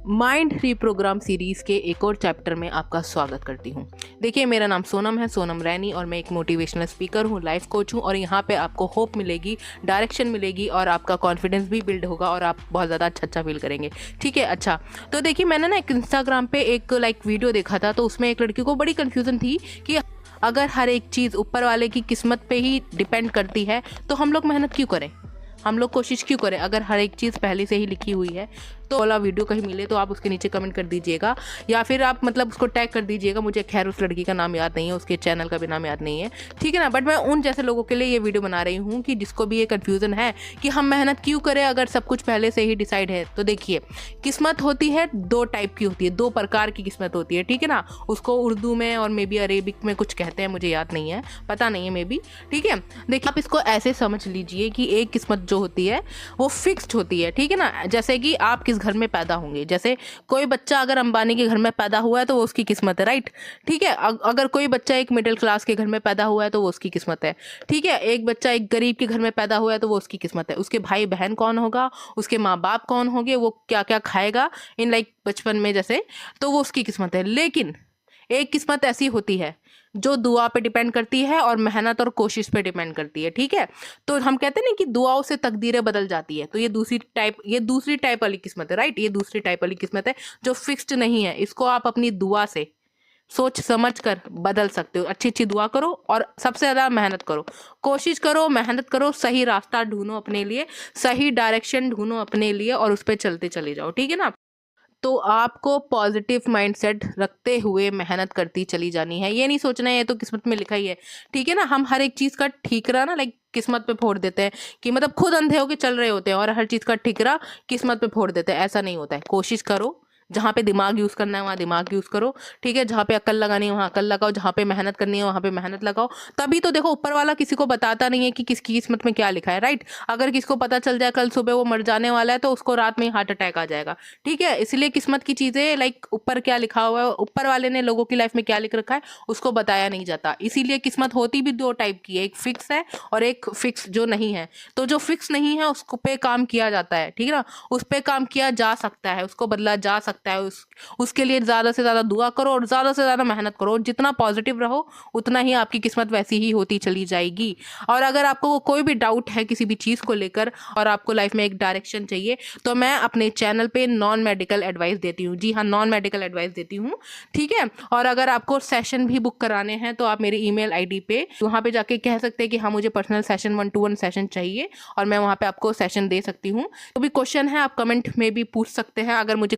Mind reprogram series के एक और चैप्टर में आपका स्वागत करती हूँ। देखिए, मेरा नाम सोनम है, सोनम रैनी, और मैं एक मोटिवेशनल स्पीकर हूँ, लाइफ कोच हूँ। और यहाँ पे आपको होप मिलेगी, डायरेक्शन मिलेगी और आपका कॉन्फिडेंस भी बिल्ड होगा और आप बहुत ज़्यादा अच्छा फील करेंगे। ठीक है, अच्छा तो देखिए, मैंने ना एक इंस्टाग्राम पे एक वीडियो देखा था, तो उसमें एक लड़की को बड़ी कन्फ्यूज़न थी कि अगर हर एक चीज़ ऊपर वाले की किस्मत पे ही डिपेंड करती है तो हम लोग मेहनत क्यों करें, हम लोग कोशिश क्यों करें। अगर हर एक चीज़ पहले से ही लिखी हुई है तो वाला वीडियो कहीं मिले तो आप उसके नीचे कमेंट कर दीजिएगा, या फिर आप उसको टैग कर दीजिएगा। मुझे खैर उस लड़की का नाम याद नहीं है, उसके चैनल का भी नाम याद नहीं है, ठीक है ना। बट मैं उन जैसे लोगों के लिए ये वीडियो बना रही हूँ कि जिसको भी ये कन्फ्यूज़न है कि हम मेहनत क्यों करें अगर सब कुछ पहले से ही डिसाइड है। तो देखिए, किस्मत होती है दो टाइप की होती है, दो प्रकार की किस्मत होती है, ठीक है ना। उसको उर्दू में और मे बी अरेबिक में कुछ कहते हैं, मुझे याद नहीं है, पता नहीं है, मे बी, ठीक है। देखिए, आप इसको ऐसे समझ लीजिए कि एक किस्मत जो होती है वो फिक्स्ड होती है, ठीक है ना। जैसे कि आप किस घर में पैदा होंगे, जैसे कोई बच्चा अगर अंबानी के घर में पैदा हुआ है तो वो उसकी किस्मत है, राइट, ठीक है। अगर कोई बच्चा एक मिडिल क्लास के घर में पैदा हुआ है तो वो उसकी किस्मत है, ठीक है। एक बच्चा एक गरीब के घर में पैदा हुआ है तो वो उसकी किस्मत है। उसके भाई बहन कौन होगा, उसके माँ बाप कौन होंगे, वो क्या क्या खाएगा इन बचपन में जैसे, तो वो उसकी किस्मत है। लेकिन एक किस्मत ऐसी होती है जो दुआ पे डिपेंड करती है और मेहनत और कोशिश पे डिपेंड करती है, ठीक है। तो हम कहते हैं ना कि दुआओं से तकदीरें बदल जाती है, तो ये दूसरी टाइप वाली किस्मत है, राइट। ये दूसरी टाइप वाली किस्मत है जो फिक्स्ड नहीं है। इसको आप अपनी दुआ से सोच समझ कर बदल सकते हो। अच्छी अच्छी दुआ करो और सबसे ज़्यादा मेहनत करो, कोशिश करो, मेहनत करो, सही रास्ता ढूंढो अपने लिए, सही डायरेक्शन ढूंढो अपने लिए और उस पर चलते चले जाओ, ठीक है ना। तो आपको पॉजिटिव माइंडसेट रखते हुए मेहनत करती चली जानी है। ये नहीं सोचना है ये तो किस्मत में लिखा ही है, ठीक है ना। हम हर एक चीज़ का ठीकरा ना किस्मत पे फोड़ देते हैं कि खुद अंधे होके चल रहे होते हैं और हर चीज़ का ठीकरा किस्मत पे फोड़ देते हैं। ऐसा नहीं होता है। कोशिश करो, जहाँ पे दिमाग यूज़ करना है वहाँ दिमाग यूज़ करो, ठीक है। जहाँ पे अक्ल लगानी है वहाँ अक्ल लगाओ, जहाँ पे मेहनत करनी है वहाँ पे मेहनत लगाओ। तभी तो देखो, ऊपर वाला किसी को बताता नहीं है कि किसकी किस्मत में क्या लिखा है, राइट। अगर किसी को पता चल जाए कल सुबह वो मर जाने वाला है तो उसको रात में ही हार्ट अटैक आ जाएगा, ठीक है। इसलिए किस्मत की चीज़ें ऊपर क्या लिखा हुआ है, ऊपर वाले ने लोगों की लाइफ में क्या लिख रखा है उसको बताया नहीं जाता। इसीलिए किस्मत होती भी दो टाइप की है, एक फिक्स है और एक फिक्स जो नहीं है। तो जो फिक्स नहीं है उसको पे काम किया जाता है, ठीक है ना। उस पे काम किया जा सकता है, उसको बदला जा सकता है। उसके लिए ज़्यादा से ज़्यादा दुआ करो और ज़्यादा से ज़्यादा मेहनत करो। जितना पॉजिटिव रहो उतना ही आपकी किस्मत वैसी ही होती चली जाएगी। और अगर आपको कोई भी डाउट है किसी भी चीज़ को लेकर और आपको लाइफ में एक डायरेक्शन चाहिए, तो मैं अपने चैनल पे नॉन मेडिकल एडवाइस देती हूँ। जी हाँ, नॉन मेडिकल एडवाइस देती हूँ, ठीक है। और अगर आपको सेशन भी बुक कराने हैं तो आप मेरी ईमेल आईडी पे वहाँ पे जाके कह सकते हैं कि हाँ, मुझे पर्सनल सेशन 1-to-1 सेशन चाहिए और मैं वहाँ पे आपको सेशन दे सकती हूँ। तो भी क्वेश्चन है आप कमेंट में भी पूछ सकते हैं। अगर मुझे